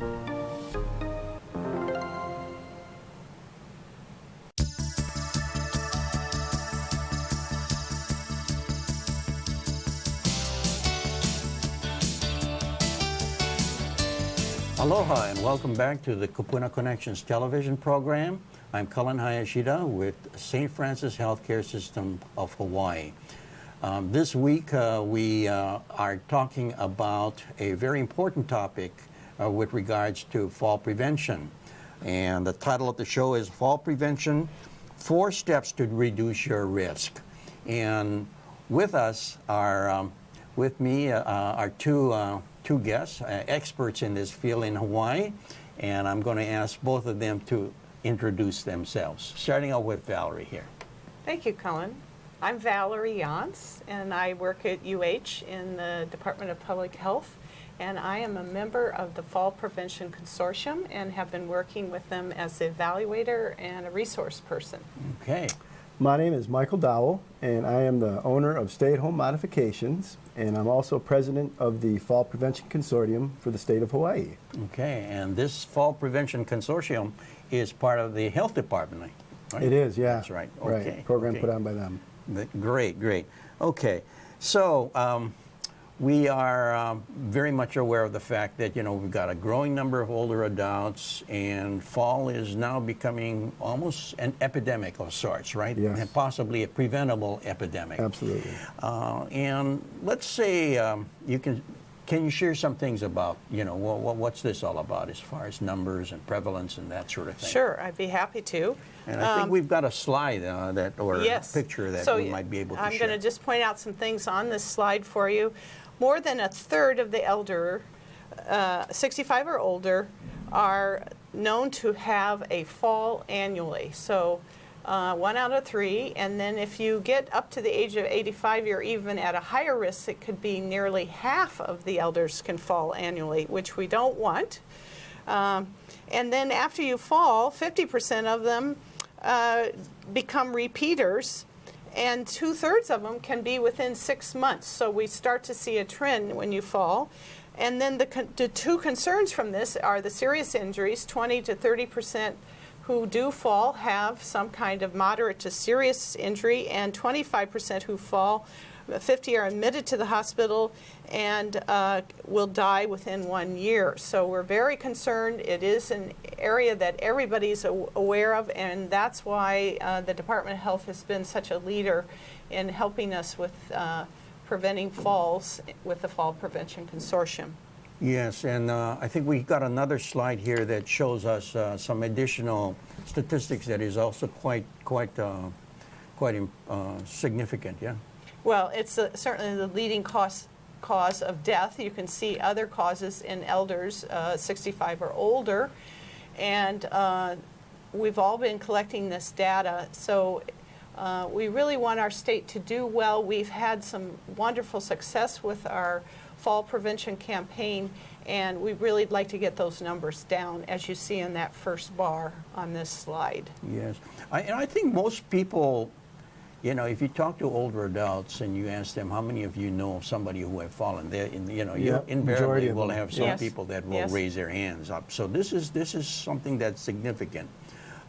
Aloha and welcome back to the Kupuna Connections television program. I'm Cullen Hayashida with St. Francis Healthcare System of Hawaii. This week we are talking about a very important topic with regards to fall prevention. And the title of the show is Fall Prevention, 4 Steps to Reduce Your Risk. And with us are, with me are two guests, experts in this field in Hawaii, and I'm going to ask both of them to introduce themselves, starting out with Valerie here. Thank you, Cullen. I'm Valerie Yontz, and I work at UH in the Department of Public Health, and I am a member of the Fall Prevention Consortium and have been working with them as an evaluator and a resource person. Okay. My name is Michael Dowell, and I am the owner of Stay at Home Modifications, and I'm also president of the Fall Prevention Consortium for the state of Hawaii. Okay, and this Fall Prevention Consortium is part of the Health Department, right? It is, yeah. That's right. Okay. Right. Program okay. put on by them. Great, great. Okay, so we are very much aware of the fact that, you know, we've got a growing number of older adults, and fall is now becoming almost an epidemic of sorts, right? Yes. And possibly a preventable epidemic. Absolutely. And let's say can you share some things about, you know, what's this all about as far as numbers and prevalence and that sort of thing? Sure, I'd be happy to. And I think we've got a slide yes. a picture that so we might be able to I'm share. going to just point out some things on this slide for you. More than a third of the elder, 65 or older, are known to have a fall annually. So 1 out of 3, and then if you get up to the age of 85, you're even at a higher risk. It could be nearly half of the elders can fall annually, which we don't want. And then after you fall, 50% of them become repeaters, and 2/3 of them can be within 6 months. So we start to see a trend when you fall. And then the two concerns from this are the serious injuries. 20 to 30% who do fall have some kind of moderate to serious injury, and 25% who fall, 50 are admitted to the hospital and will die within 1 year. So we're very concerned. It is an area that everybody's aware of, and that's why the Department of Health has been such a leader in helping us with preventing falls with the Fall Prevention Consortium. Yes, and I think we've got another slide here that shows us some additional statistics that is also quite significant, yeah? Well, it's certainly the leading cause of death. You can see other causes in elders 65 or older, and we've all been collecting this data. So we really want our state to do well. We've had some wonderful success with our fall prevention campaign, and we'd really like to get those numbers down, as you see in that first bar on this slide. Yes, and I think most people, you know, if you talk to older adults and you ask them how many of you know of somebody who have fallen, you invariably will have some yes. people that will yes. raise their hands up. So this is something that's significant.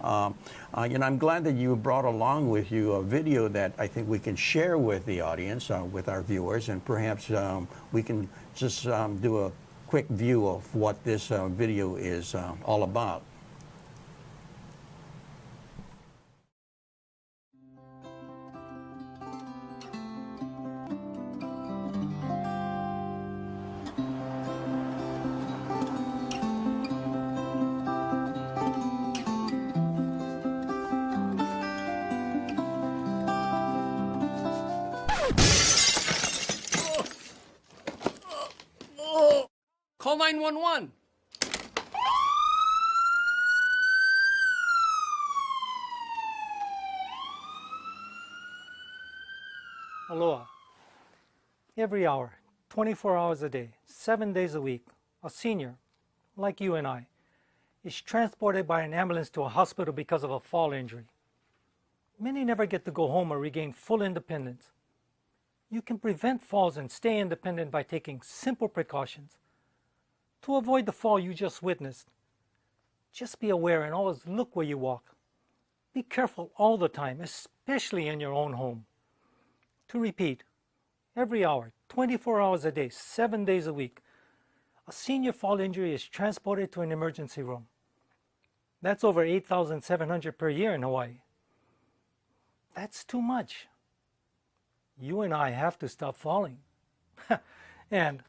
I'm glad that you brought along with you a video that I think we can share with the audience, with our viewers, and perhaps we can just do a quick view of what this video is all about. Call 911. Aloha. Every hour, 24 hours a day, 7 days a week, a senior, like you and I, is transported by an ambulance to a hospital because of a fall injury. Many never get to go home or regain full independence. You can prevent falls and stay independent by taking simple precautions. To avoid the fall you just witnessed, just be aware and always look where you walk. Be careful all the time, especially in your own home. To repeat, every hour, 24 hours a day, 7 days a week, a senior fall injury is transported to an emergency room. That's over 8,700 per year in Hawaii. That's too much. You and I have to stop falling. And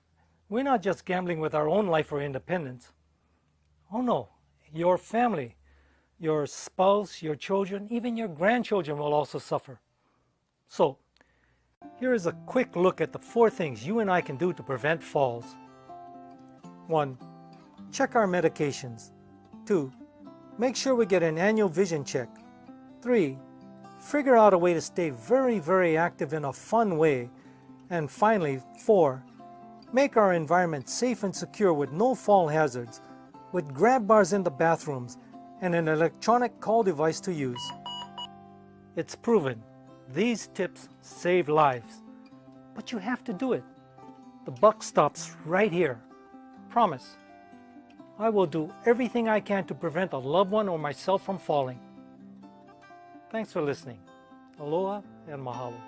we're not just gambling with our own life or independence. Oh no, your family, your spouse, your children, even your grandchildren will also suffer. So, here is a quick look at the 4 things you and I can do to prevent falls. 1. Check our medications. 2. Make sure we get an annual vision check. 3. Figure out a way to stay very, very active in a fun way. And finally, 4. Make our environment safe and secure with no fall hazards, with grab bars in the bathrooms and an electronic call device to use. It's proven. These tips save lives. But you have to do it. The buck stops right here. Promise. I will do everything I can to prevent a loved one or myself from falling. Thanks for listening. Aloha and mahalo.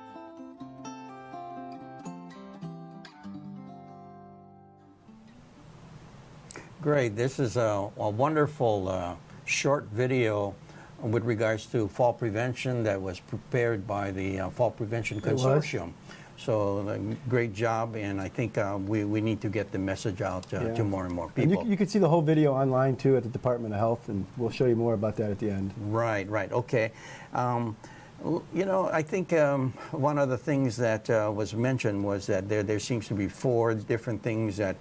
Great. This is a wonderful short video with regards to fall prevention that was prepared by the Fall Prevention Consortium. So great job, and I think we need to get the message out to more and more people. And you can see the whole video online too at the Department of Health, and we'll show you more about that at the end. Right, okay. You know, I think one of the things that was mentioned was that there seems to be 4 different things that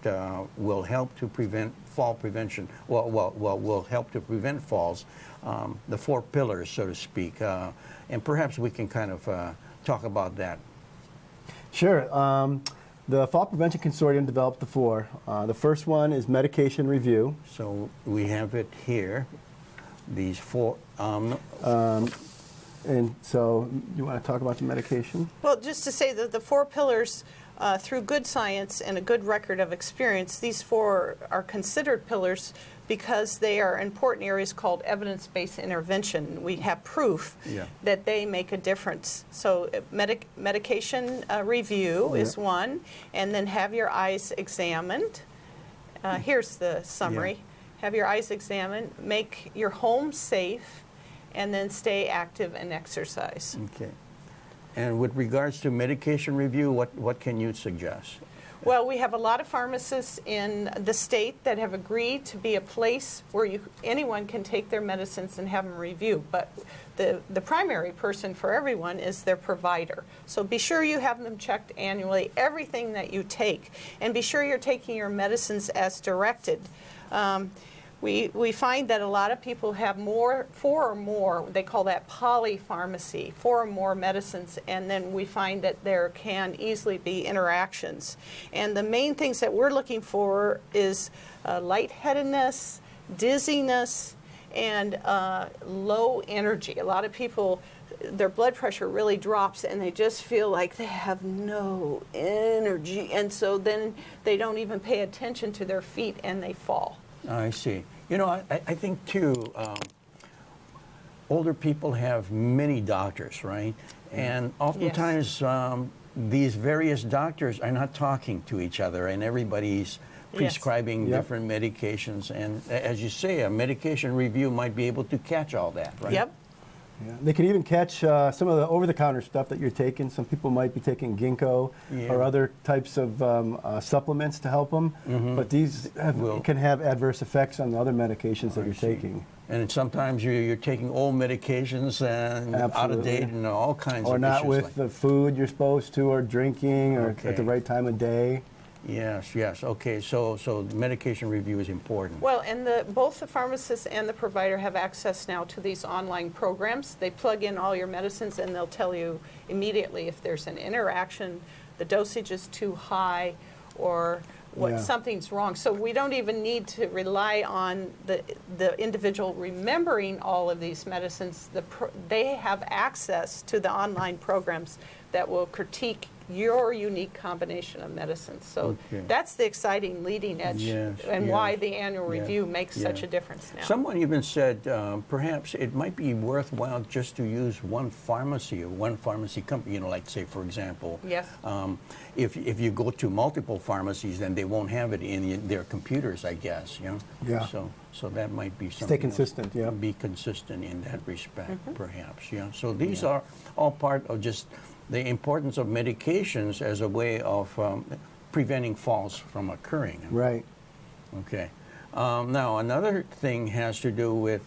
will help to prevent fall prevention. Will help to prevent falls. The 4 pillars, so to speak, and perhaps we can kind of talk about that. Sure. The Fall Prevention Consortium developed the 4. The first one is medication review. So we have it here. These 4. And so you want to talk about the medication? Well, just to say that the 4 pillars, through good science and a good record of experience, these 4 are considered pillars because they are important areas called evidence-based intervention. We have proof that they make a difference. So medication review is one, and then have your eyes examined. Here's the summary. Have your eyes examined, make your home safe, and then stay active and exercise. Okay. And with regards to medication review, what can you suggest? Well, we have a lot of pharmacists in the state that have agreed to be a place where anyone can take their medicines and have them reviewed. But the primary person for everyone is their provider. So be sure you have them checked annually, everything that you take. And be sure you're taking your medicines as directed. We find that a lot of people have 4 or more, they call that polypharmacy, 4 or more medicines, and then we find that there can easily be interactions. And the main things that we're looking for is lightheadedness, dizziness, and low energy. A lot of people, their blood pressure really drops and they just feel like they have no energy, and so then they don't even pay attention to their feet and they fall. I see. You know, I think too, older people have many doctors, right? And oftentimes these various doctors are not talking to each other, and everybody's prescribing different medications. And as you say, a medication review might be able to catch all that, right? Yep. Yeah. They can even catch some of the over-the-counter stuff that you're taking. Some people might be taking ginkgo or other types of supplements to help them, but these can have adverse effects on the other medications that you're taking. And sometimes you're taking old medications and out of date and all kinds of issues. Or not with the food you're supposed to, or drinking, or at the right time of day. Yes. Okay, so medication review is important. Well, and both the pharmacist and the provider have access now to these online programs. They plug in all your medicines and they'll tell you immediately if there's an interaction, the dosage is too high, or something's wrong. So we don't even need to rely on the individual remembering all of these medicines. They have access to the online programs that will critique your unique combination of medicines. So Okay. that's the exciting leading edge, Yes, and why yes, the annual review makes such yeah. a difference now. Someone even said perhaps it might be worthwhile just to use one pharmacy or one pharmacy company. Like say, for example, Yes. If you go to multiple pharmacies, then they won't have it in their computers, I guess. Yeah. So that might be something. Stay else. consistent, yeah. Be consistent in that respect, Mm-hmm. perhaps. Yeah. So these are all part of just the importance of medications as a way of preventing falls from occurring. Right. Okay. Now, another thing has to do with,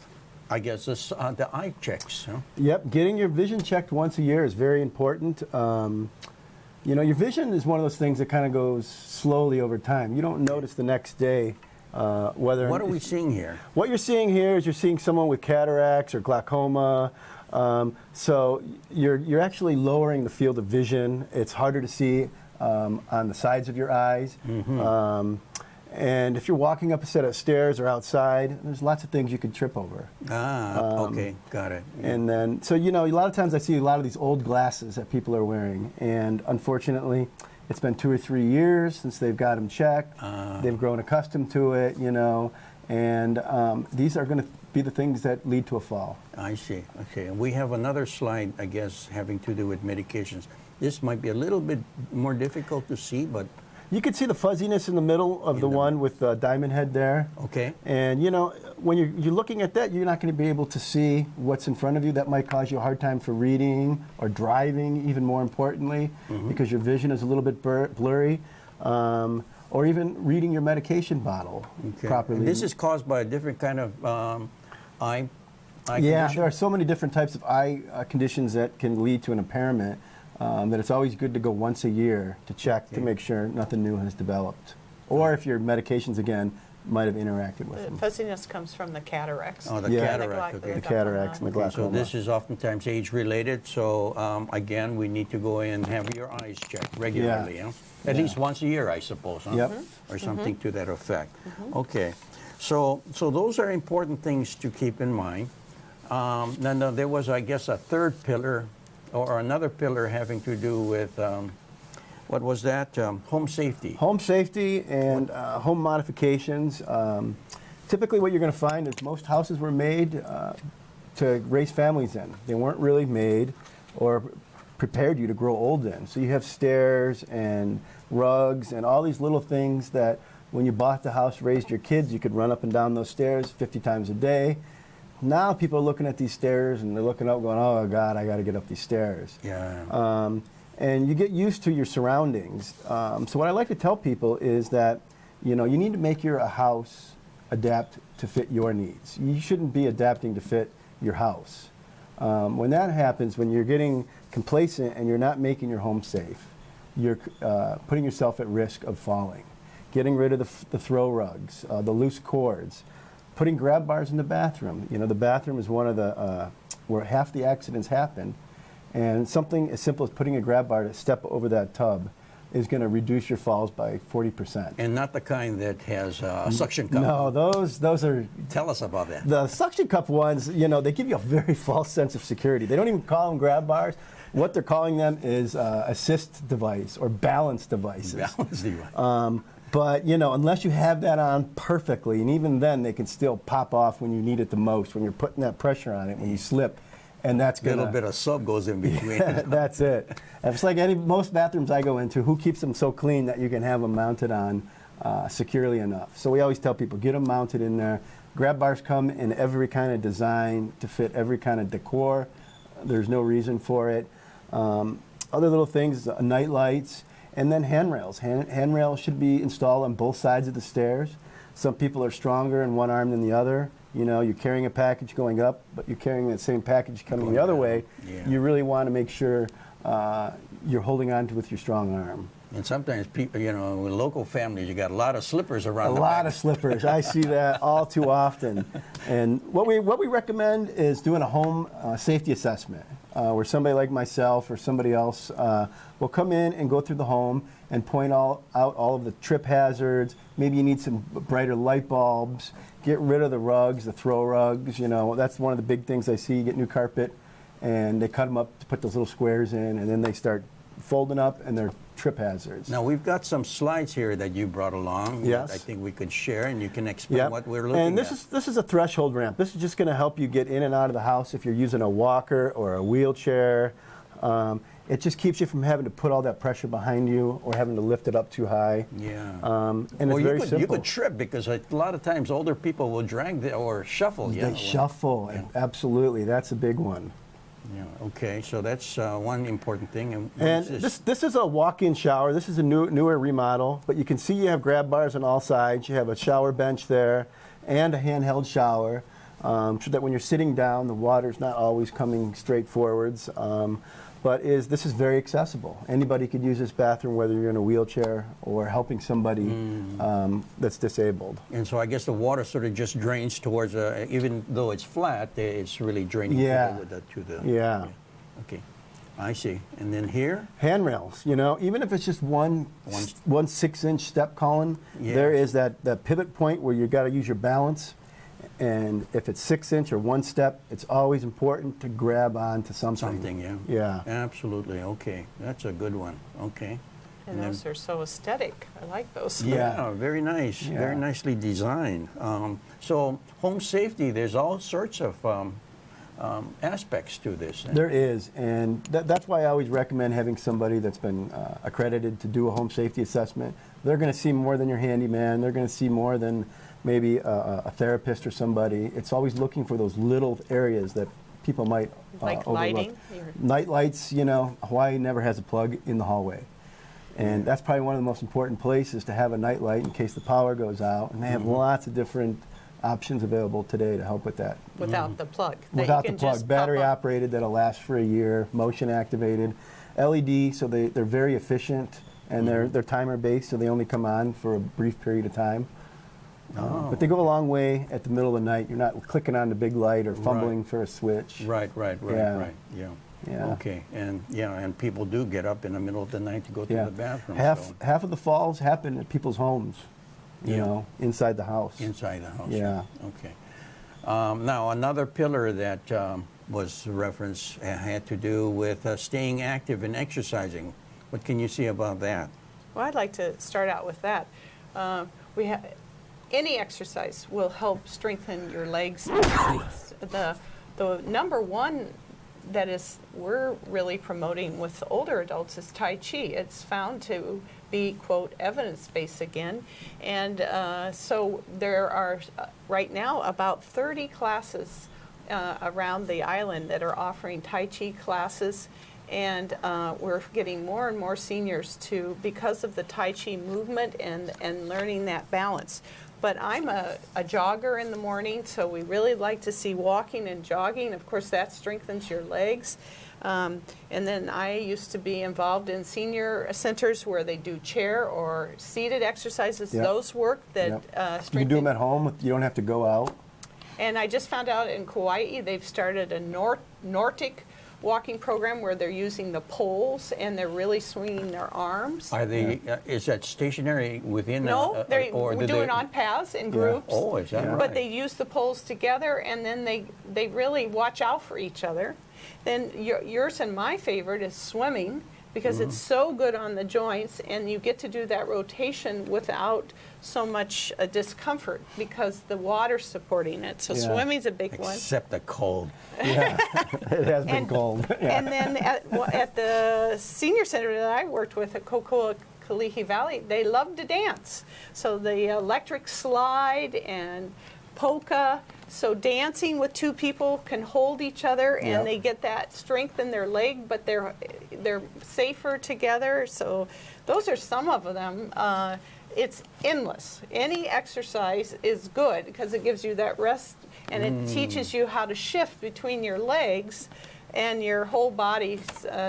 I guess, the eye checks. Huh? Yep, getting your vision checked once a year is very important. Your vision is one of those things that kind of goes slowly over time. You don't notice the next day whether... What are we seeing here? What you're seeing here is you're seeing someone with cataracts or glaucoma. So you're actually lowering the field of vision. It's harder to see on the sides of your eyes. And if you're walking up a set of stairs or outside, there's lots of things you could trip over. Okay, got it. And then, so, a lot of times I see a lot of these old glasses that people are wearing. And unfortunately, it's been 2 or 3 years since they've got them checked. They've grown accustomed to it, and these are going to be the things that lead to a fall. I see. Okay, and we have another slide, I guess, having to do with medications. This might be a little bit more difficult to see, but You could see the fuzziness in the middle of the one with the diamond head there. okay. And when you're looking at that, you're not going to be able to see what's in front of you. That might cause you a hard time for reading or driving, even more importantly, because your vision is a little bit blurry. Or even reading your medication bottle properly. And this is caused by a different kind of eye Yeah, condition? there are so many different types of eye conditions that can lead to an impairment that it's always good to go once a year to check to make sure nothing new has developed. Or if your medications, again, might have interacted with The them. fuzziness comes from the cataracts. Oh, the Yeah. cataract. The Okay. The cataracts and the Okay, so glaucoma. this is oftentimes age-related. So again, we need to go in and have your eyes checked regularly. Huh? At least once a year, I suppose. Huh? Yep. Or something to that effect. Okay. So those are important things to keep in mind. Then there was, I guess, a third pillar or another pillar having to do with what was that? Home safety. Home safety and home modifications. Typically what you're going to find is most houses were made to raise families in. They weren't really made or prepared you to grow old in. So you have stairs and rugs and all these little things that when you bought the house, raised your kids, you could run up and down those stairs 50 times a day. Now people are looking at these stairs and they're looking up going, oh God, I got to get up these stairs. Yeah. And you get used to your surroundings. So what I like to tell people is that, you need to make your house adapt to fit your needs. You shouldn't be adapting to fit your house. When that happens, when you're getting complacent and you're not making your home safe, you're putting yourself at risk of falling. Getting rid of the throw rugs, the loose cords, putting grab bars in the bathroom. The bathroom is one of the where half the accidents happen. And something as simple as putting a grab bar to step over that tub is going to reduce your falls by 40%. And not the kind that has a suction cup. No, those are Tell us about that. the suction cup ones. They give you a very false sense of security. They don't even call them grab bars. What they're calling them is assist device or balance devices. Balance device. But unless you have that on perfectly, and even then they can still pop off when you need it the most, when you're putting that pressure on it, when you slip. And that's A little bit of sub goes in between. That's it. And it's like most bathrooms I go into, who keeps them so clean that you can have them mounted on securely enough? So we always tell people, get them mounted in there. Grab bars come in every kind of design to fit every kind of decor. There's no reason for it. Other little things, night lights, and then handrails. Handrails should be installed on both sides of the stairs. Some people are stronger in one arm than the other. You're carrying a package going up, but you're carrying that same package coming the other way. Yeah. You really want to make sure you're holding on to it with your strong arm. And sometimes people, with local families, you got a lot of slippers around. A lot of slippers. I see that all too often. And what we recommend is doing a home safety assessment, where somebody like myself or somebody else will come in and go through the home and point out all of the trip hazards. Maybe you need some brighter light bulbs. Get rid of the rugs, the throw rugs. That's one of the big things I see. You get new carpet, and they cut them up to put those little squares in, and then they start folding up, and they're trip hazards. Now, we've got some slides here that you brought along. Yes. That I think we could share, and you can explain Yep. what we're looking at. And this is a threshold ramp. This is just going to help you get in and out of the house if you're using a walker or a wheelchair. It just keeps you from having to put all that pressure behind you or having to lift it up too high. Yeah. And Well, it's very you simple. could trip because a lot of times older people will drag or shuffle. They shuffle, absolutely. That's a big one. Yeah. Okay. So that's one important thing. And And what's this is a walk-in shower. This is a newer remodel, but you can see you have grab bars on all sides. You have a shower bench there and a handheld shower, so that when you're sitting down, the water's not always coming straight forwards. But this is very accessible. Anybody could use this bathroom, whether you're in a wheelchair or helping somebody that's disabled. And so I guess the water sort of just drains towards, even though it's flat, it's really draining Yeah. to the. Yeah. Okay, I see. And then here, Handrails, even if it's just one 6-inch step column, Yeah. there is that pivot point where you've got to use your balance. And if it's 6-inch or one step, it's always important to grab onto something. something, yeah. Yeah. Absolutely. Okay, that's a good one. Okay. And then- those are so aesthetic. I like those. Yeah, very nice. Yeah. Very nicely designed. So home safety, there's all sorts of aspects to this. There is, and that's why I always recommend having somebody that's been accredited to do a home safety assessment. They're going to see more than your handyman. They're going to see more than maybe a therapist or somebody. It's always looking for those little areas that people might Like overlook. lighting? Night lights, Hawaii never has a plug in the hallway. And that's probably one of the most important places to have a night light in case the power goes out. And they have lots of different options available today to help with that. Without the plug. that you Without the can plug, just battery pop up. operated, that'll last for a year, motion activated, LED, so they're very efficient, and they're timer based, so they only come on for a brief period of time. But they go a long way at the middle of the night. You're not clicking on the big light or fumbling for a switch. Right. Yeah. Yeah. Okay. And people do get up in the middle of the night to go to the bathroom. Half of the falls happen at people's homes, inside the house. Inside the house. Yeah. Okay. Now, another pillar that was referenced had to do with staying active and exercising. What can you see about that? Well, I'd like to start out with that. Any exercise will help strengthen your legs and joints. The number one that we're really promoting with older adults is Tai Chi. It's found to be, quote, evidence-based again. And so there are right now about 30 classes around the island that are offering Tai Chi classes. And we're getting more and more seniors because of the Tai Chi movement and learning that balance. But I'm a jogger in the morning, so we really like to see walking and jogging. Of course, that strengthens your legs. And then I used to be involved in senior centers where they do chair or seated exercises. Yep. Those work that You strengthen. can do them at home. You don't have to go out. And I just found out in Kauai they've started a Nordic walking program where they're using the poles and they're really swinging their arms. Are they? Is that stationary within? No, they're or do doing they, on paths in groups. Oh, is that right? But they use the poles together, and then they really watch out for each other. Then yours and my favorite is swimming, because it's so good on the joints, and you get to do that rotation without so much discomfort because the water's supporting it. So Yeah. swimming's a big one. Except the cold. Yeah, it has been And- cold. And then at the senior center that I worked with at Kokoa Kalihi Valley, they love to dance. So the electric slide and polka. So dancing with two people can hold each other, and Yep. they get that strength in their leg, but they're safer together. So those are some of them. It's endless. Any exercise is good because it gives you that rest, and it teaches you how to shift between your legs and your whole body's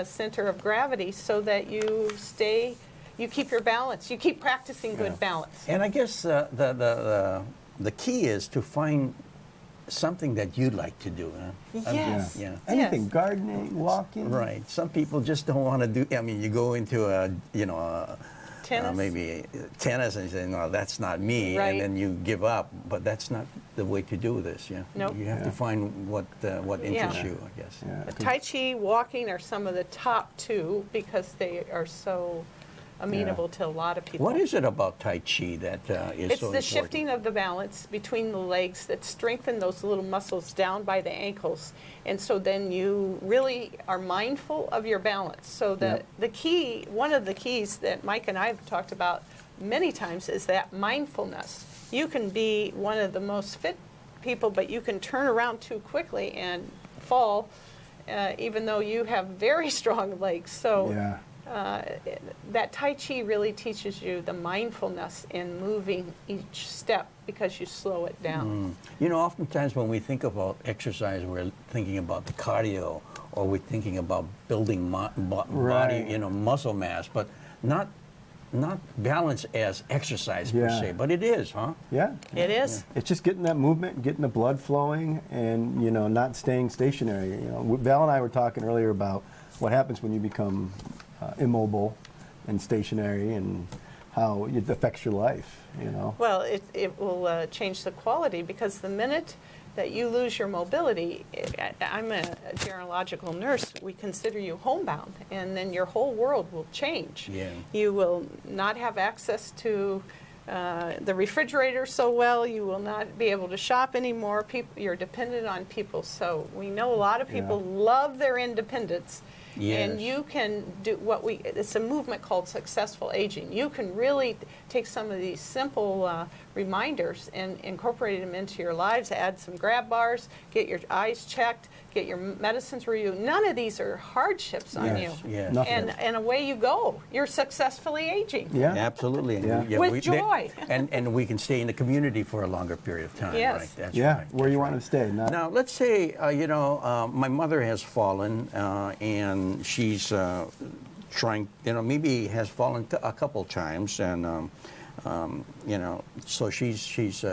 center of gravity, so that you keep your balance. You keep practicing good balance. And I guess the key is to find something that you like to do. Huh? Yes. Yeah. Anything, Yes. gardening, walking. Right. Some people just don't want to do. I mean, you go into Tennis. maybe tennis, and you say, "No, that's not me," Right. and then you give up. But that's the way to do this. Yeah. Nope. You have to find what interests you, I guess. Yeah. The Tai Chi, walking are some of the top two because they are so amenable to a lot of people. What is it about Tai Chi that is It's so the important? shifting of the balance between the legs that strengthen those little muscles down by the ankles. And so then you really are mindful of your balance. So the key, one of the keys that Mike and I have talked about many times is that mindfulness. You can be one of the most fit people, but you can turn around too quickly and fall, even though you have very strong legs. So that Tai Chi really teaches you the mindfulness in moving each step because you slow it down. You know, oftentimes when we think about exercise, we're thinking about the cardio, or we're thinking about building body, you know, muscle mass, but not balance as exercise per se. But it is, huh? Yeah. It is. It's just getting that movement, getting the blood flowing, and you know, not staying stationary. You know, Val and I were talking earlier about what happens when you become immobile and stationary, and how it affects your life. You know. Well, it will change the quality because the minute that you lose your mobility, I'm a gerontological nurse, we consider you homebound, and then your whole world will change. Yeah. You will not have access to the refrigerator so well, you will not be able to shop anymore, you're dependent on people. So we know a lot of people love their independence. Yes. And you can do it's a movement called successful aging. You can really take some of these simple reminders and incorporate them into your lives, add some grab bars, get your eyes checked, get your medicines reviewed. None of these are hardships on you. Yes. Nothing. And away you go. You're successfully aging. Yeah. Absolutely. And Yeah. With joy. And we can stay in the community for a longer period of time, Yes. right? That's Yeah. right. Where you want to stay. Not Now, let's say, my mother has fallen, and she's trying, maybe has fallen a couple times, and, so she's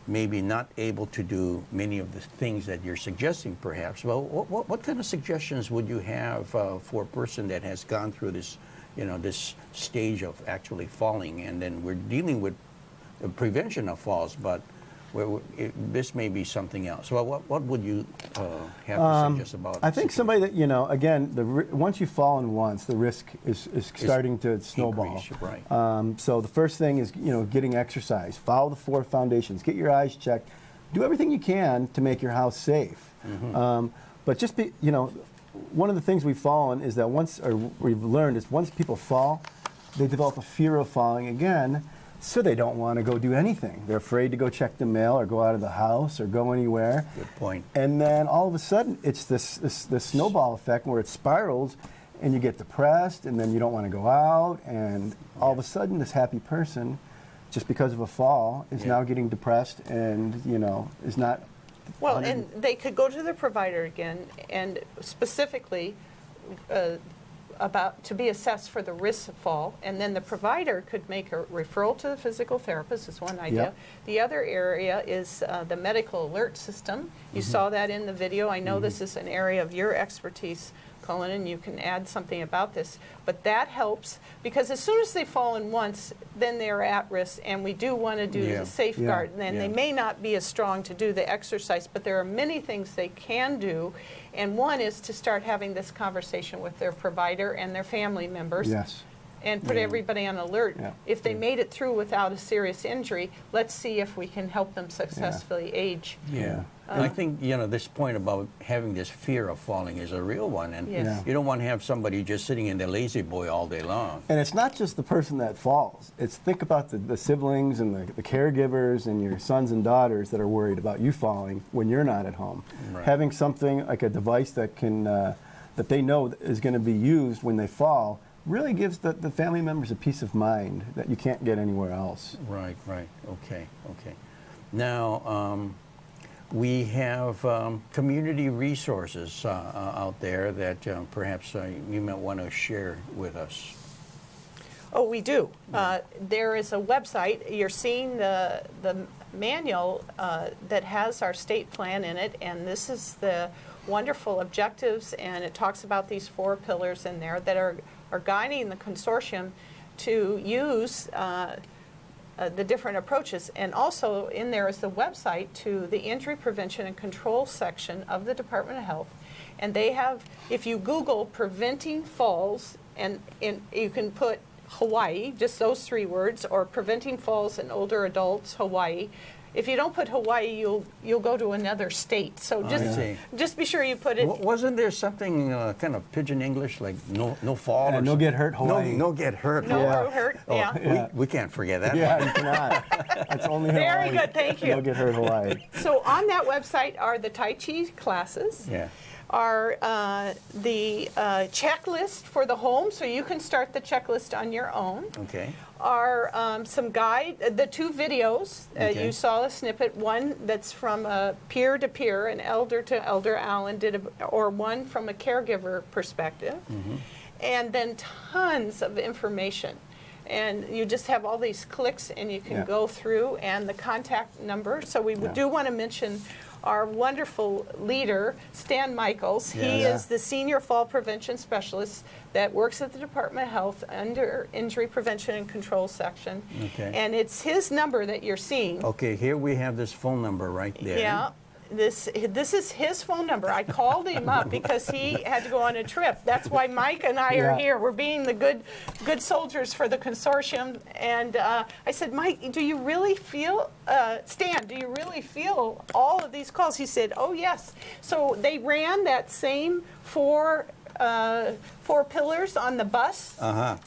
maybe not able to do many of the things that you're suggesting, perhaps. Well, what kind of suggestions would you have for a person that has gone through this, this stage of actually falling, and then we're dealing with the prevention of falls, but this may be something else. Well, what would you have to suggest about? I think somebody that, again, once you've fallen once, the risk is starting to snowball. Increase, right. So the first thing is, getting exercise. Follow the 4 foundations. Get your eyes checked. Do everything you can to make your house safe. But just be, one of the things we've fallen is that we've learned is once people fall, they develop a fear of falling again. So they don't want to go do anything. They're afraid to go check the mail or go out of the house or go anywhere. Good point. And then all of a sudden, it's this snowball effect where it spirals, and you get depressed, and then you don't want to go out, and all of a sudden, this happy person, just because of a fall, is now getting depressed, and is not. Well, and they could go to their provider again, and specifically to be assessed for the risk of fall, and then the provider could make a referral to the physical therapist is one idea. Yep. The other area is the medical alert system. You saw that in the video. I know this is an area of your expertise, Colin, and you can add something about this. But that helps because as soon as they've fallen once, then they're at risk, and we do want to do the safeguard. And then they may not be as strong to do the exercise, but there are many things they can do. And one is to start having this conversation with their provider and their family members. Yes. And put everybody on alert. Yeah. If they made it through without a serious injury, let's see if we can help them successfully age. Yeah. And I think, this point about having this fear of falling is a real one. And Yes. you don't want to have somebody just sitting in their lazy boy all day long. And it's not just the person that falls. It's think about the siblings and the caregivers and your sons and daughters that are worried about you falling when you're not at home. Right. Having something like a device that can that they know is going to be used when they fall really gives the family members a peace of mind that you can't get anywhere else. Right. Okay. Now, we have community resources out there that perhaps you might want to share with us. Oh, we do. There is a website. You're seeing the manual that has our state plan in it, and this is the wonderful objectives, and it talks about these 4 pillars in there that are guiding the consortium to use the different approaches. And also in there is the website to the Injury Prevention and Control section of the Department of Health. And they have, if you Google preventing falls, and you can put Hawaii, just those 3 words, or preventing falls in older adults, Hawaii. If you don't put Hawaii, you'll go to another state. So just be sure you put it. Wasn't there something kind of pidgin English, like no fall? Yeah, or no get hurt Hawaii. No get hurt. No Hawaii. hurt, Oh, yeah. we can't forget that. Yeah, you cannot. That's only Hawaii. Very good, thank you. No get hurt Hawaii. So on that website are the Tai Chi classes. Yeah. Are the checklist for the home, so you can start the checklist on your own. Okay. Are some the 2 videos. Okay. You saw a snippet, one that's from a peer-to-peer, an elder to elder, Alan did, or one from a caregiver perspective. Mm-hmm. And then tons of information. And you just have all these clicks and you can go through, and the contact number. So we do want to mention our wonderful leader, Stan Michaels. He is the Senior Fall Prevention Specialist that works at the Department of Health under Injury Prevention and Control section. Okay. And it's his number that you're seeing. Okay, here we have this phone number right there. Yeah. This is his phone number. I called him up because he had to go on a trip. That's why Mike and I are here. We're being the good soldiers for the consortium. And I said, Mike, do you really feel, Stan, do you really feel all of these calls? He said, oh, yes. So they ran that same 4 pillars on the bus.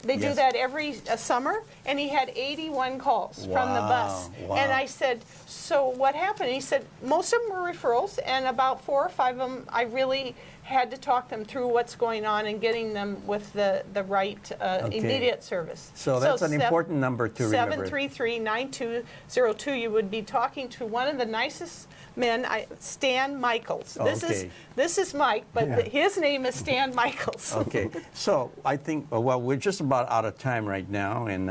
They do that every summer, and he had 81 calls from the bus. Wow. And I said, so what happened? He said, most of them were referrals, and about 4 or 5 of them, I really had to talk them through what's going on and getting them with the right immediate service. So that's an important number to remember. 733-9202. You would be talking to one of the nicest men, Stan Michaels. This is Mike, but his name is Stan Michaels. Okay, so I think, well, we're just about out of time right now, and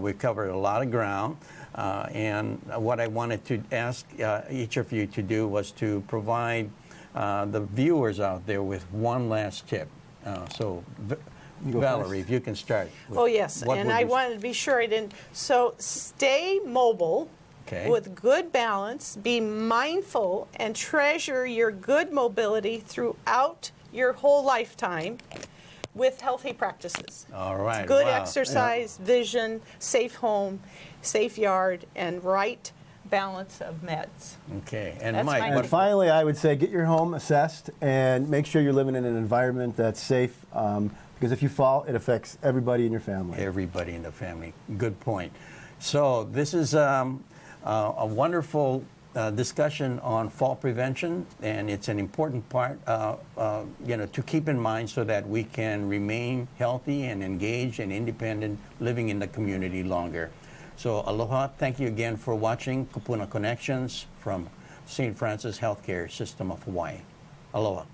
we've covered a lot of ground. And what I wanted to ask each of you to do was to provide the viewers out there with one last tip. Valerie, if you can start. Oh, yes, and I wanted to be sure I didn't. So stay mobile. Okay. With good balance, be mindful and treasure your good mobility throughout your whole lifetime with healthy practices. All right. Good wow. exercise, vision, safe home, safe yard, and right balance of meds. Okay. And That's Mike, my And finally, I would say get your home assessed and make sure you're living in an environment that's safe, because if you fall, it affects everybody in your family. Everybody in the family. Good point. So this is a wonderful discussion on fall prevention, and it's an important part, to keep in mind so that we can remain healthy and engaged and independent, living in the community longer. So aloha, thank you again for watching Kupuna Connections from St. Francis Healthcare System of Hawaii. Aloha.